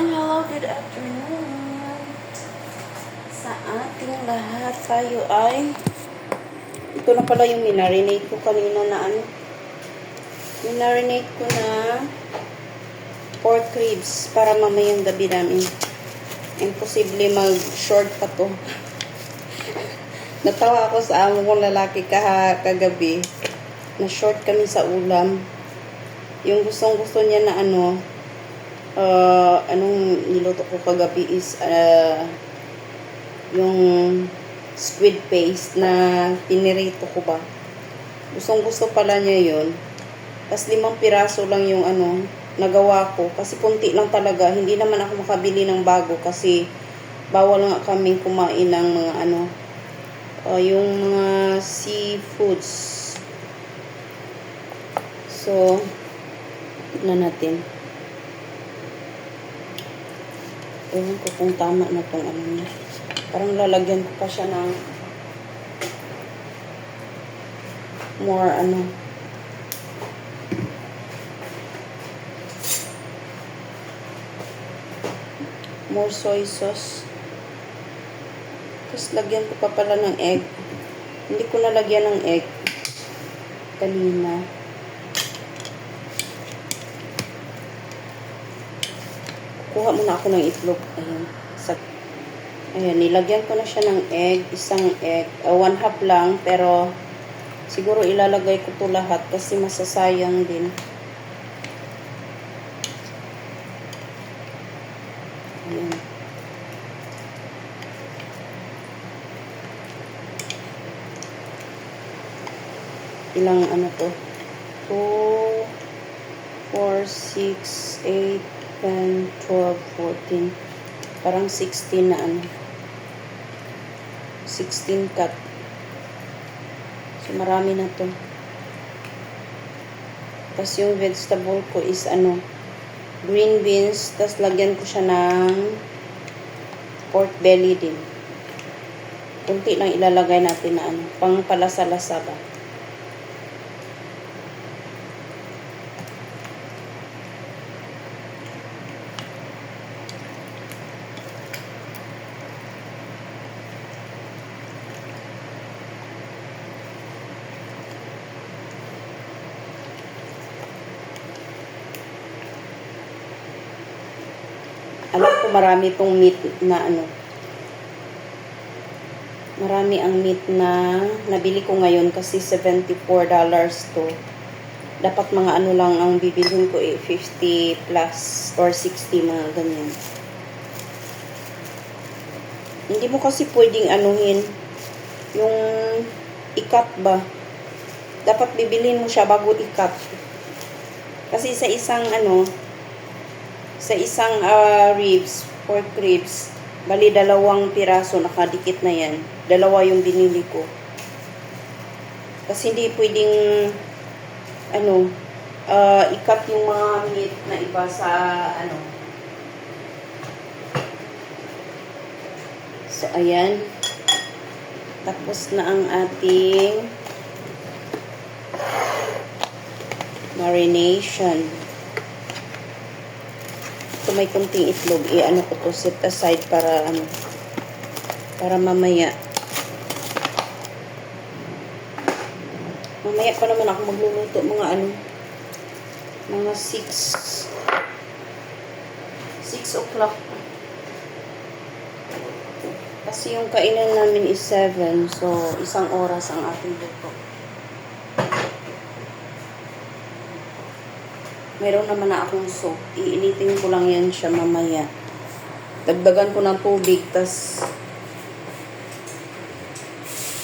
Hello, good afternoon. Sa ating lahat, tayo ay ito na pala yung minarinate ko kanina na minarinate ko na pork ribs para mamayang gabi namin. Imposible mag-short pa to. Natawa ako sa amo kong lalaki kagabi na short kami sa ulam. Yung gustong-gusto niya na anong niluto ko kagabi is yung squid paste na pinirito ko ba. Gustong-gusto pala niya yun. Tapos 5 piraso lang yung nagawa ko. Kasi kunti lang talaga. Hindi naman ako makabili ng bago kasi bawal nga kaming kumain ng mga yung mga seafoods. So, tignan natin. Ewan ko kung tama na itong niya. Parang lalagyan ko pa siya ng more more soy sauce. Tapos lagyan ko pa pala ng egg. Hindi ko nalagyan ng egg kanina. Kuha muna ako ng itlog. Ayan, nilagyan ko na siya ng egg. Isang egg. 1/2 lang. Pero, siguro ilalagay ko to lahat kasi masasayang din. Ayan. Ilang to? 2, 4, 6, 8, 10, 12, 14. Parang 16 na 16 cut. So, marami na to. Tapos yung vegetable ko is green beans. Tapos lagyan ko siya ng pork belly din. Kunti lang ilalagay natin na pang palasa-lasa ba. Alam ko marami tong meat na marami ang meat na nabili ko ngayon kasi $74 to. Dapat mga lang ang bibilhin ko 50 plus or 60 mga ganyan. Hindi mo kasi pwedeng yung ikat ba. Dapat bibilhin mo siya bago ikat. Kasi sa isang ribs, pork ribs, bali 2 piraso, nakadikit na yan. 2 yung binili ko. Kasi hindi pwedeng, ikat yung mga meat na iba sa, So, ayan. Tapos na ang ating marination. Kung may kunting itlog, ko to set aside para para mamaya. Mamaya pa naman ako magluluto mga 6 o'clock. Kasi yung kainan namin is 7, so 1 oras ang ating luto. Meron naman na akong soap. Iinitin ko lang yan siya mamaya. Dagdagan ko ng tubig. Tas,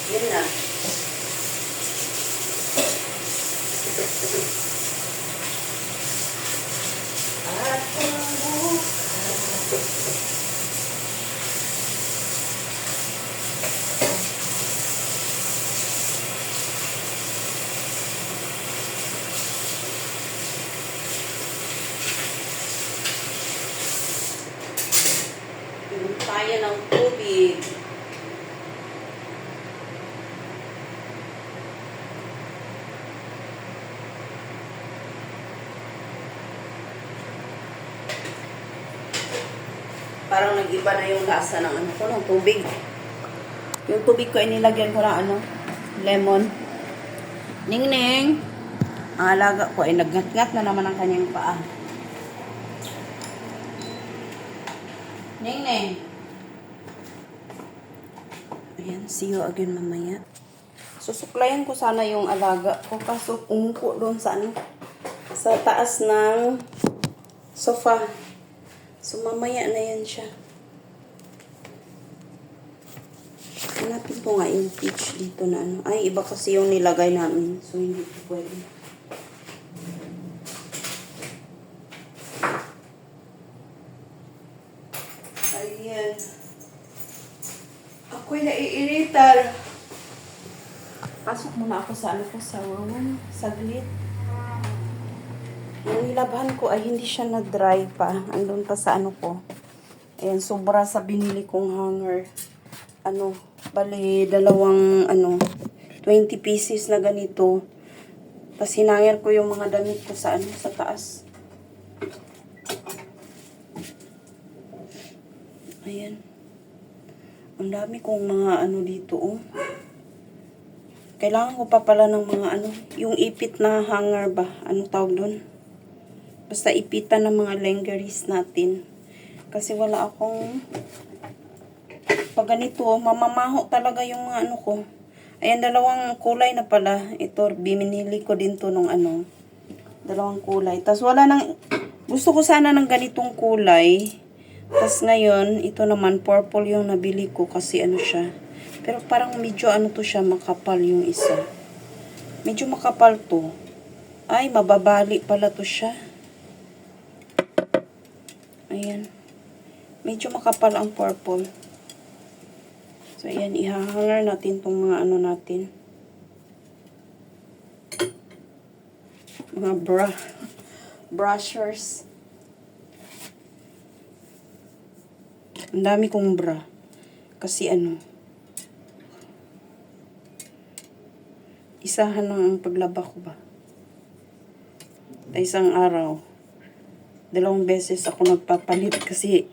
yun na. At tayo ng tubig. Parang nag-iba na yung lasa ng ano ko, ng tubig. Yung tubig ko, inilagyan ko ng ano, lemon. Ning-ning! Ang alaga ko ay nagngat-ngat na naman ang kanyang paa. Ning-ning! Ayan, see you again mamaya. Susuklayan ko sana yung alaga ko, kaso umupo doon sa ano, sa taas ng sofa. So, mamaya na yan siya. Hanapin ko nga yung peach dito na ano. Ay, iba kasi yung nilagay namin. So, hindi ko pwede. Ayan. Ako'y naiirital. Pasok muna ako sa ano ko, sa wawan. Saglit. Yung nilabhan ko ay hindi siya na-dry pa. Andun pa sa ano ko. Ayan, sobra sa binili kong hanger. Ano, bali, dalawang, 20 pieces na ganito. Tapos hinangir ko yung mga damit ko sa ano, sa taas. Ayan. Ang dami kong mga ano dito, oh. Kailangan ko pa pala ng mga ano, yung ipit na hanger ba? Anong tawag doon? Basta ipitan ng mga lingeries natin. Kasi wala akong... Pag ganito, mamamaho talaga yung mga ano ko. Ayan, dalawang kulay na pala. Ito, binili ko din to nung ano. Dalawang kulay. Tapos wala nang... Gusto ko sana ng ganitong kulay. Tapos ngayon, ito naman, purple yung nabili ko kasi ano siya. Pero parang medyo ano to siya, makapal yung isa. Medyo makapal to. Ay, mababali pala to siya. Ayan. Medyo makapal ang purple. So, ayan, ihahanger natin itong mga ano natin. Mga brushers. Ang dami kong bra. Kasi ano, isahan lang ang paglaba ko ba. Isang araw, 2 beses ako nagpapalit kasi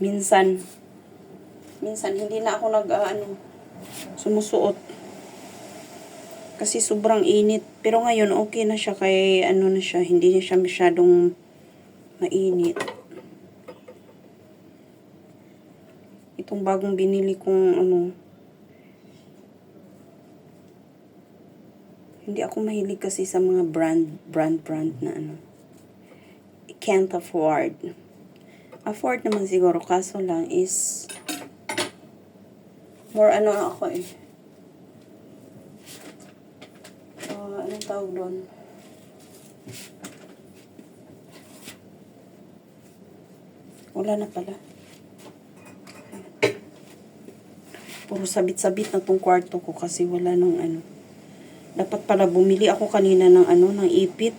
minsan hindi na ako sumusuot. Kasi sobrang init. Pero ngayon okay na siya kay ano na siya, hindi na siya masyadong mainit. Itong bagong binili kong hindi ako mahilig kasi sa mga brand na ano. I can't afford. Afford naman siguro, kaso lang is more ako eh. Anong tawag doon? Wala na pala. Puro sabit-sabit na tong kwarto ko kasi wala nung ano. Dapat pala bumili ako kanina ng ng ipit.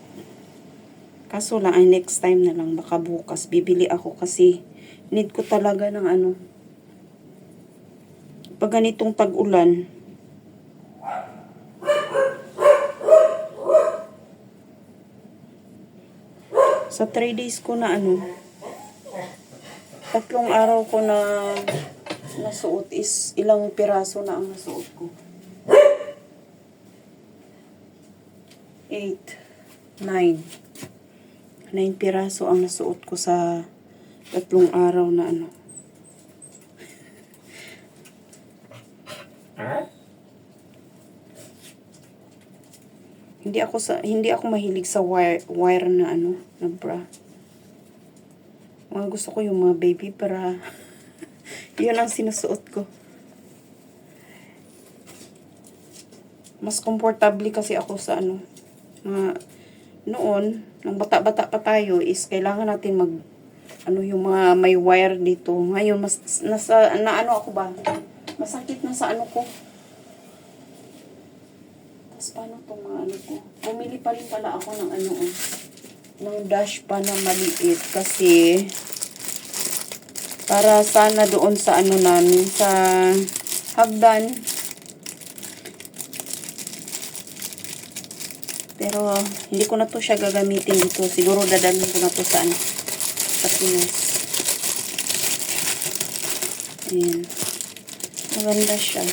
Kaso lang, ay next time na lang. Baka bukas bibili ako kasi need ko talaga ng pag ganitong tag-ulan. Sa 3 days ko na 3 araw ko na nasuot is ilang piraso na ang nasuot ko. 8, 9 piraso ang nasuot ko sa 3 araw na Hindi ako mahilig sa wire na na bra. Mga gusto ko yung mga baby bra. Yun ang sinusuot ko. Mas komportable kasi ako sa noon, nang bata-bata pa tayo is kailangan natin yung mga may wire dito. Ngayon mas ako ba? Masakit na sa ko. Tapos paano tong mga ko? Bumili pa rin pala ako ng ng dash pa na maliit kasi para sana doon sa namin sa hagdan. Pero hindi ko na to siya gagamitin dito. Siguro dadalhin ko na to sa Pinas. Ayan. Maganda siya.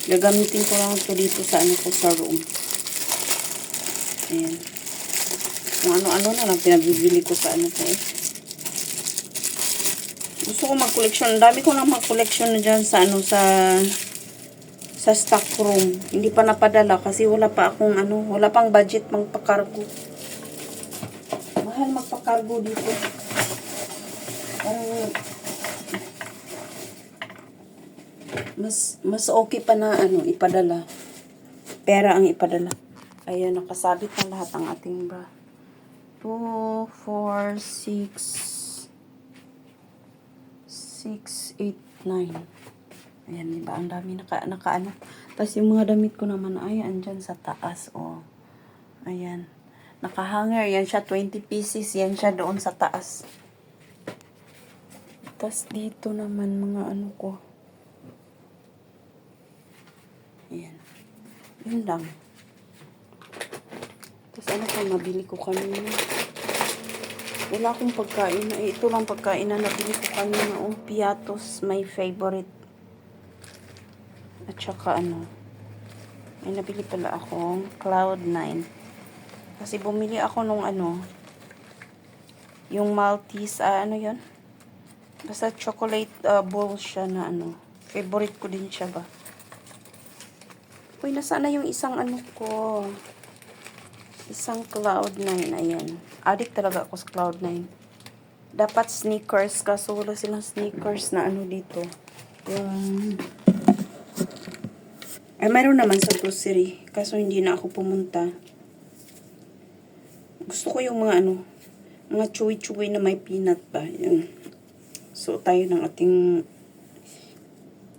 Gagamitin ko lang ito dito sa ano ko sa room. Ayan. Kung ano-ano na lang pinagbibili ko sa ano ko eh. Gusto ko mag-collection. Ang dami ko lang mag-collection na dyan sa ano sa stock room. Hindi pa napadala kasi wala pa akong ano, wala pang budget magpa-cargo. Mahal magpa-cargo dito. Mas okay pa na ano ipadala. Pera ang ipadala. Ayan, nakasabit na lahat ang ating bra. 2, 4, 6, 8, 9. Ayan, diba? Ang dami naka ano. Tapos yung mga damit ko naman ay andyan sa taas. Oh. Ayan. Nakahanger. Yan siya 20 pieces. Yan siya doon sa taas. Tapos dito naman mga ano ko. Ayan. Yun lang. Tapos ano pa mabili ko kanina. Wala akong pagkain. Ito lang pagkain na nabili ko kanina. Oh, Piatos. My favorite. At saka ano. May nabili pala akong Cloud9. Kasi bumili ako nung ano. Yung Maltese. Ano yun? Basta chocolate bowl siya na ano. Favorite ko din siya ba. Uy, nasaan na yung isang ano ko? Isang Cloud9. Ayan. Addict talaga ako sa Cloud9. Dapat sneakers. Kaso wala silang sneakers na ano dito. Yung... Ay, mayroon naman sa grocery. Kaso hindi na ako pumunta. Gusto ko yung mga ano. Mga chewy-chewy na may peanut ba. Yan. So, tayo ng ating...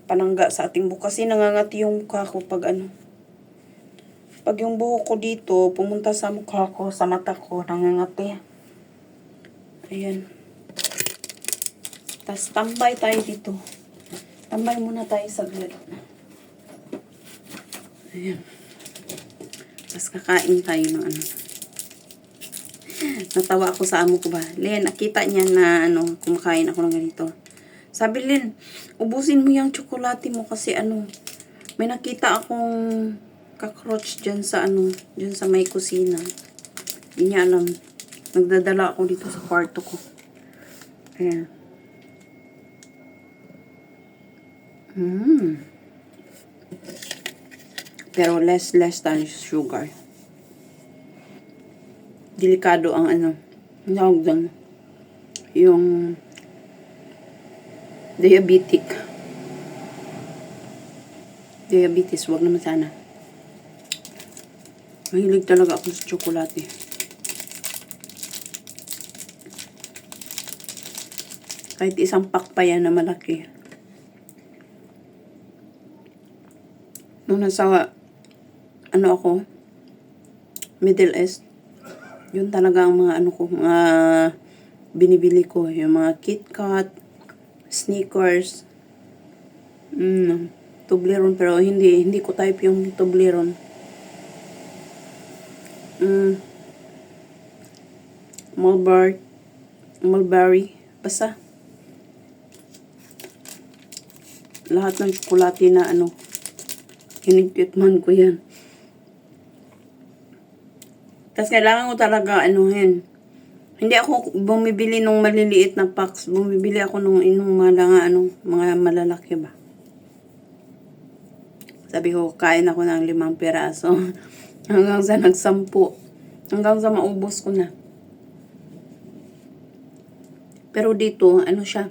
panangga sa ating buhok. Kasi nangangati yung mukha ko pag ano. Pag yung buhok ko dito, pumunta sa mukha ko, sa mata ko, nangangati. Ayan. Tapos tambay tayo dito. Tambay muna tayo saglit. Ayan. Tapos kakain tayo ng ano. Natawa ako sa amo ko ba. Len, nakita niya na ano, kumakain ako ng ganito. Sabi, Len, ubusin mo yung tsokolate mo kasi ano, may nakita akong cockroach dyan sa ano, dyan sa may kusina. Hindi niya alam. Nagdadala ako dito sa kwarto ko. Ayan. Pero less than sugar. Delikado ang ano, yung diabetes, wag naman sana. Mahilig talaga ako sa tsokolate. Kahit isang pack pa yan na malaki. Nung nasa, ano ako, Middle East, yun talaga ang mga ano ko, mga binibili ko. Yung mga KitKat, Snickers, Toblerone, pero hindi ko type yung Toblerone. Mulberry, basta. Lahat ng tsokolate na ano, kinititman ko yan. Tapos kailangan ko talaga anuhin. Hindi ako bumibili nung maliliit na packs. Bumibili ako nung mga malalaki ba. Sabi ko, kain ako ng 5 piraso. Hanggang sa nagsampu. Hanggang sa maubos ko na. Pero dito, ano siya.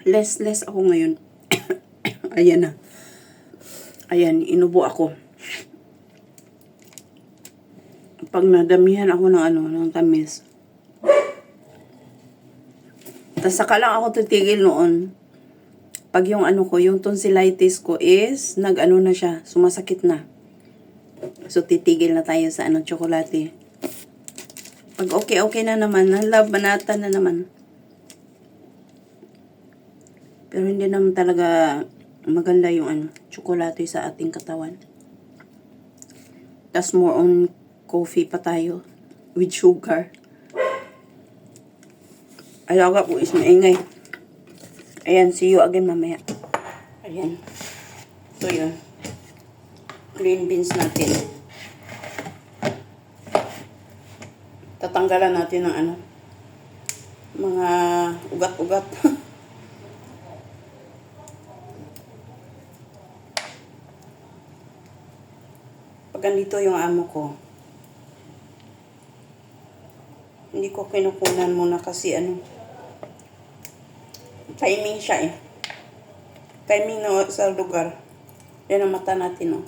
Less ako ngayon. Ayan na. Ayan, inubo ako. Pag nadamihan ako ng tamis. Tapos saka lang ako titigil noon. Pag yung yung tonsillitis ko is, na siya, sumasakit na. So, titigil na tayo sa tsokolate. Pag okay na naman, banata na naman. Pero hindi naman talaga maganda yung tsokolate sa ating katawan. Tapos more on coffee pa tayo with sugar. Alaga po is maingay. Ayan, see you again mamaya. Ayan. So yun. Green beans natin. Tatanggalan natin ng ano, mga ugat-ugat. Pag andito yung amo ko, hindi ko kinukunan muna kasi ano, timing siya eh. Timing na sa lugar. Yan ang mata natin, oh.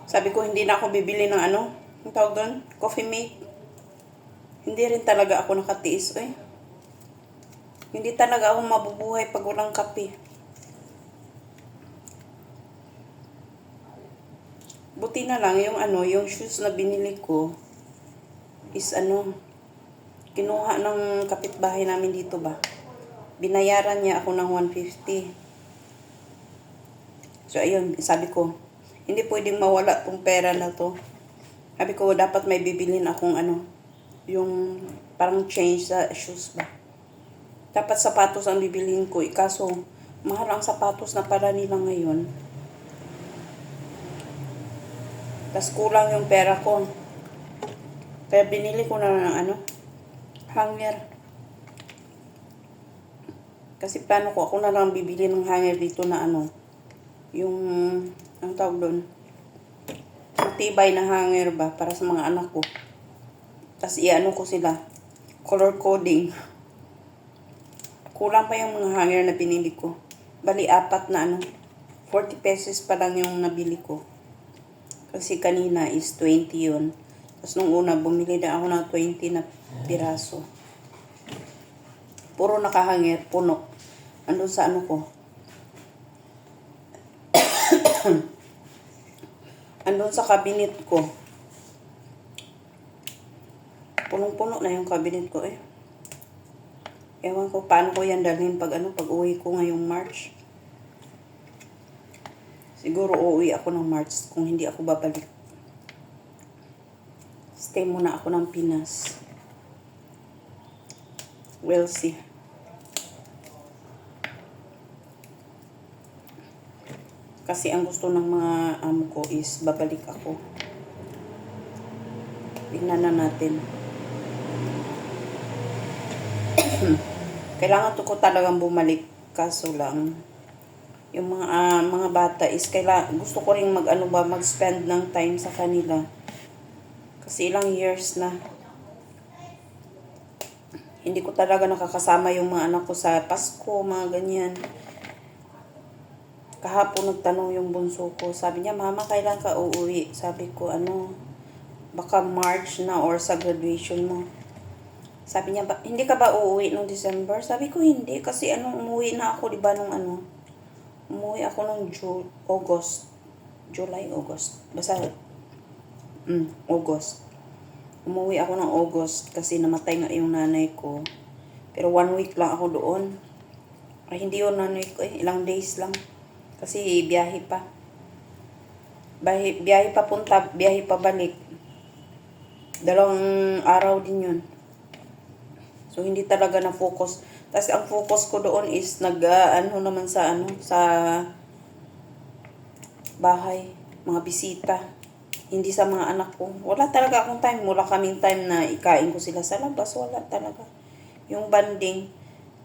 Sabi ko, hindi na ako bibili ng ano, ang tawag doon, coffee mate. Hindi rin talaga ako nakatiis, eh. Hindi talaga ako mabubuhay pag walang kape. Buti na lang yung ano, yung shoes na binili ko is ano, kinuha ng kapitbahay namin dito ba. Binayaran niya ako ng 150. So ayun, sabi ko, hindi pwedeng mawala tong pera na to. Sabi ko, dapat may bibilin akong ano, yung parang change sa shoes ba. Dapat sapatos ang bibilin ko. Kaso, mahal ang sapatos na para nila ngayon. Tas kulang yung pera ko. Kaya binili ko na ng ano, hanger. Kasi paano ko, ako na lang bibili ng hanger dito na ano, yung, ang tawag doon, matibay na hanger ba, para sa mga anak ko. Tas iano ko sila, color coding. Kulang pa yung mga hanger na pinili ko. Bali, 4 na ano, 40 pesos pa lang yung nabili ko. Kasi kanina is 20 yun. Tapos nung una, bumili na ako ng 20 na piraso. Puro nakahanger, puno. Andun sa ano ko. Andun sa cabinet ko. Punong-puno na yung cabinet ko eh. Ewan ko paano ko yan dalhin pag ano, pag uwi ko ngayong March. Siguro uuwi ako ng March kung hindi ako babalik. Stay muna ako ng Pinas. We'll see. Kasi ang gusto ng mga amo ko is babalik ako. Tingnan na natin. Kailangan ko talagang bumalik. Kaso lang, yung mga bata is gusto ko ring mag-spend ng time sa kanila. Kasi ilang years na. Hindi ko talaga nakakasama yung mga anak ko sa Pasko, mga ganyan. Kahapon nagtanong yung bunso ko. Sabi niya, Mama, kailan ka uuwi? Sabi ko, baka March na or sa graduation mo. Sabi niya, hindi ka ba uuwi nung December? Sabi ko, hindi. Kasi umuwi na ako, diba, umuwi ako nung August. July, August. Basta, August. Umuwi ako ng August kasi namatay nga yung nanay ko. Pero 1 week lang ako doon. Ay, hindi yun nanay ko eh. Ilang days lang. Kasi biyahe pa. Biyahe pa punta, biyahe pa balik. 2 araw din yun. So, hindi talaga na-focus. Tapos, ang focus ko doon is naman sa bahay. Mga bisita. Hindi sa mga anak ko. Wala talaga akong time. Wala kaming time na ikain ko sila sa labas. Wala talaga. Yung banding.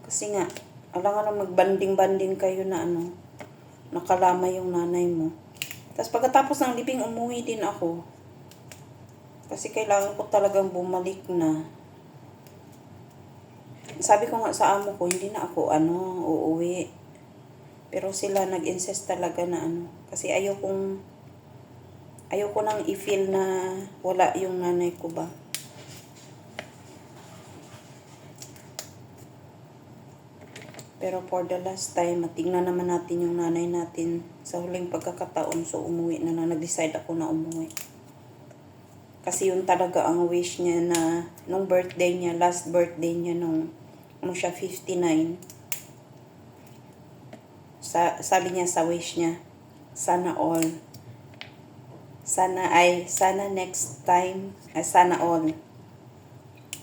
Kasi nga, alam nga mag-banding-banding kayo na nakalama yung nanay mo. Tapos pagkatapos ng libing, umuwi din ako. Kasi kailangan ko talagang bumalik na. Sabi ko nga sa amo ko, hindi na ako uuwi. Pero sila nag-insist talaga na kasi ayoko nang i-feel na wala yung nanay ko ba. Pero for the last time, matingnan naman natin yung nanay natin sa huling pagkakataon. So, umuwi na nag-decide ako na umuwi. Kasi yun talaga ang wish niya na nung birthday niya, last birthday niya nung siya 59. Sabi niya sa wish niya, sana all. Sana next time, sana all.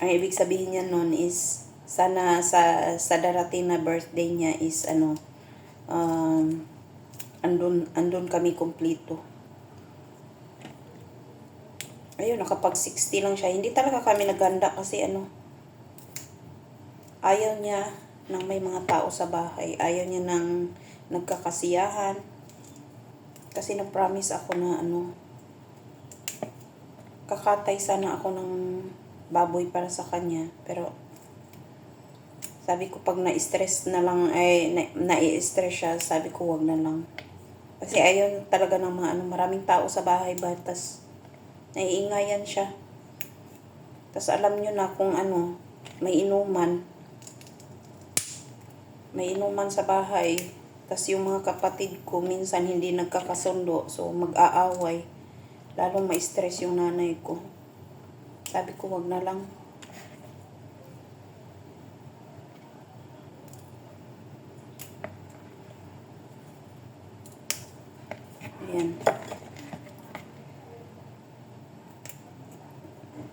Ang ibig sabihin niya nun is, sana sa darating na birthday niya is andun kami kumpleto. Ayun, nakapag 60 lang siya. Hindi talaga kami naghanda kasi ayaw niya nang may mga tao sa bahay. Ayaw niya nang nagkakasiyahan. Kasi na-promise ako na kakatay sana ako ng baboy para sa kanya. Pero sabi ko pag na-stress na lang, na-stress siya, sabi ko wag na lang. Kasi ayaw talaga ng mga maraming tao sa bahay ba, tas naiingayan siya. Tas alam nyo na kung may inuman sa bahay. Tas yung mga kapatid ko minsan hindi nagkakasundo, so mag-aaway. Lalong ma-stress yung nanay ko. Sabi ko wag na lang. Ayan.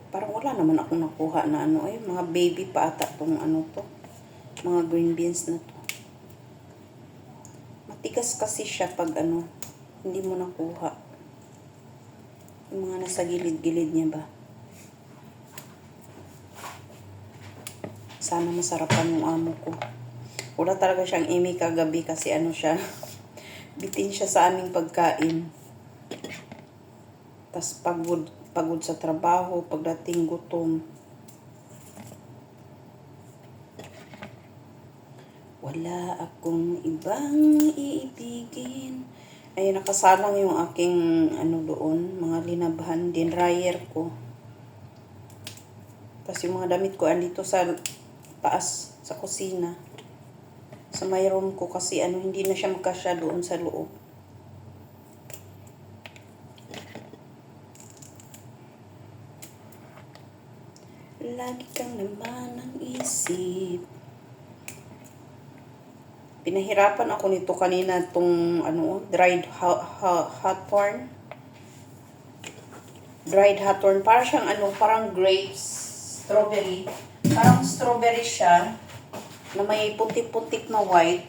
Parang wala naman akong nakuha na mga baby pa ata tong to. Mga green beans na to. Matigas kasi siya pag hindi mo nakuha. Yung mga nasa gilid-gilid niya ba. Sana masarapan yung amo ko. Wala talaga siyang imi kagabi kasi siya. Bitin siya sa aming pagkain. Tas pagod sa trabaho, pagdating gutom. Wala akong ibang iibigin. Ay, nakasalang yung aking doon, mga linabhan, din dryer ko. Tapos yung mga damit ko andito sa taas, sa kusina. Sa may room ko kasi hindi na siya magkasya doon sa loob. Lagi kang naman ang isip. Pinahirapan ako nito kanina tong dried hawthorn. Dried hawthorn. Para siyang parang grapes, strawberry. Parang strawberry siya na may putik-putik na white.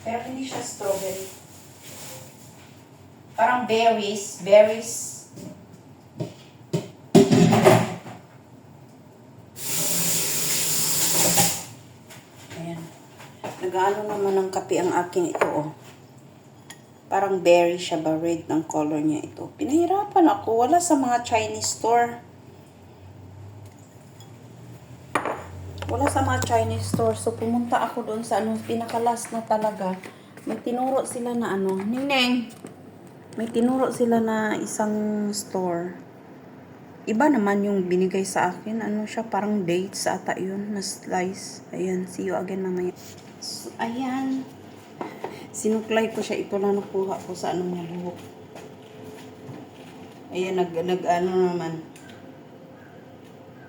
Pero hindi siya strawberry. Parang berries. Ayan. Nag-ano naman ng kape ang aking ito, Parang berry siya ba? Red ng color niya ito. Pinahirapan ako. Wala sa mga Chinese store. Wala sa mga Chinese store. So, pumunta ako doon sa pinakalas na talaga. May tinuro sila na Ningneng! May tinuro sila na isang store. Iba naman yung binigay sa akin. Siya, parang dates ata yun, na slice. Ayan, see you again mamaya. So, ayan. Sinuklay ko siya. Ito lang nakuha ko sa niya buhok. Ayan, naman.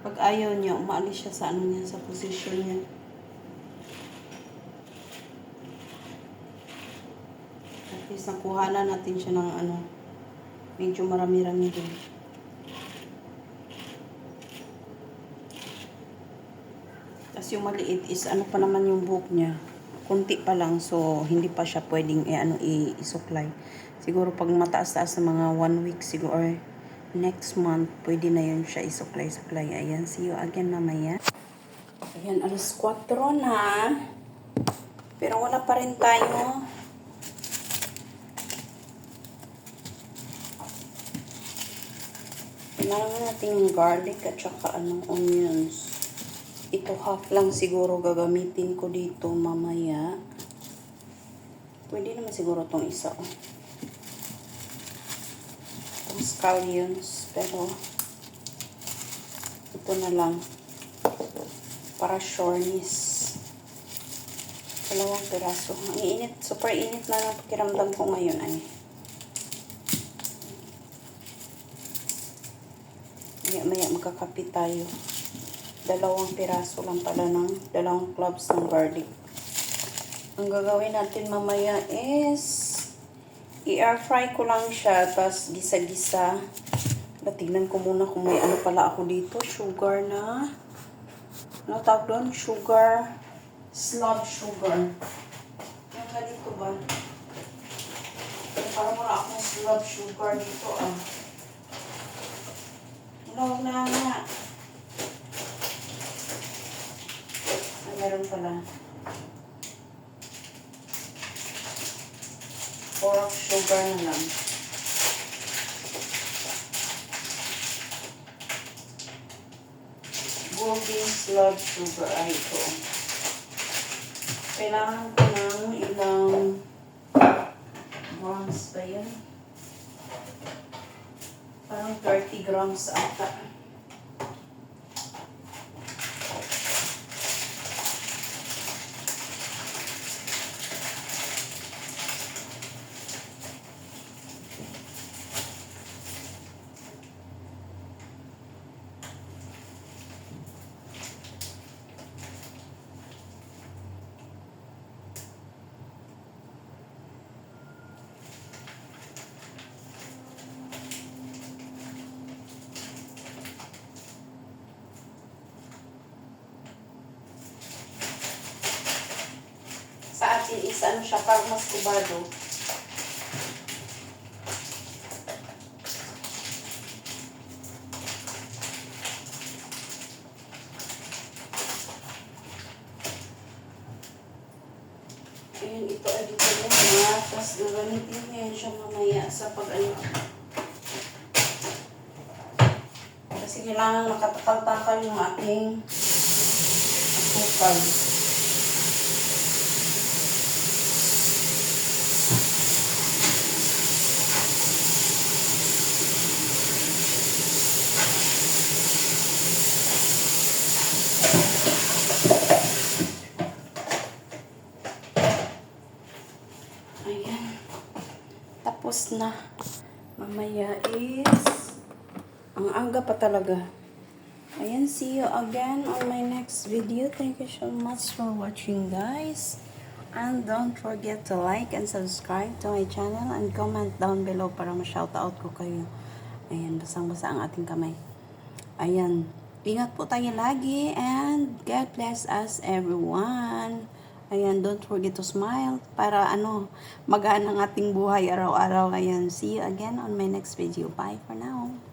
Pag ayaw niya, umaalis siya sa niya, sa position niya. At least nakuha na natin siya ng medyo marami-rami din. Tapos yung maliit is pa naman yung buhok niya. Kunti pa lang, so hindi pa siya pwedeng isuklay. Siguro pag mataas-taas sa mga 1 week siguro or next month, pwede na yun siya isuklay-suklay. Ayan, see you again mamaya. Ayan, alas 4 na. Pero wala pa rin tayo. Kailangan natin yung garlic at saka onions. Ito half lang siguro gagamitin ko dito mamaya. Pwede naman siguro tong isa. Itong scallions. Pero ito na lang. Para sureness. 2 piraso. Ang init. Super init na pakiramdam ko ngayon ay. magkakape tayo. 2 piraso lang pala ng 2 cloves ng garlic. Ang gagawin natin mamaya is i-air fry ko lang siya, tapos gisa-gisa. Tingnan ko muna kung may ano pala ako dito. Sugar na, ano tawag doon? Sugar, slab sugar. Yung ganito ba? Parang wala akong slab sugar dito ah. Huwag na nga. Ay, meron pala. Pork sugar na lang. Golden slab sugar. Ay, ito. Kailangan ko ng ilang grams ba yan? Parang 30 grams ata. Sa atin is ano siya, parang mas kubado. Ayun, ito ay dito muna. Tapos gagamitin ngayon siya mamaya sa pag-ano. Kasi kailangan nakatakal-takal yung ating asukal. Ayan. Tapos na. Mamaya is ang aga pa talaga. Ayan, see you again on my next video. Thank you so much for watching, guys. And don't forget to like and subscribe to my channel and comment down below para ma-shoutout ko kayo. Ayan, basang-basa ang ating kamay. Ayan. Ingat po tayo lagi and God bless us everyone. Ayan, don't forget to smile para magaan ang ating buhay araw-araw. Ayan, see you again on my next video. Bye for now.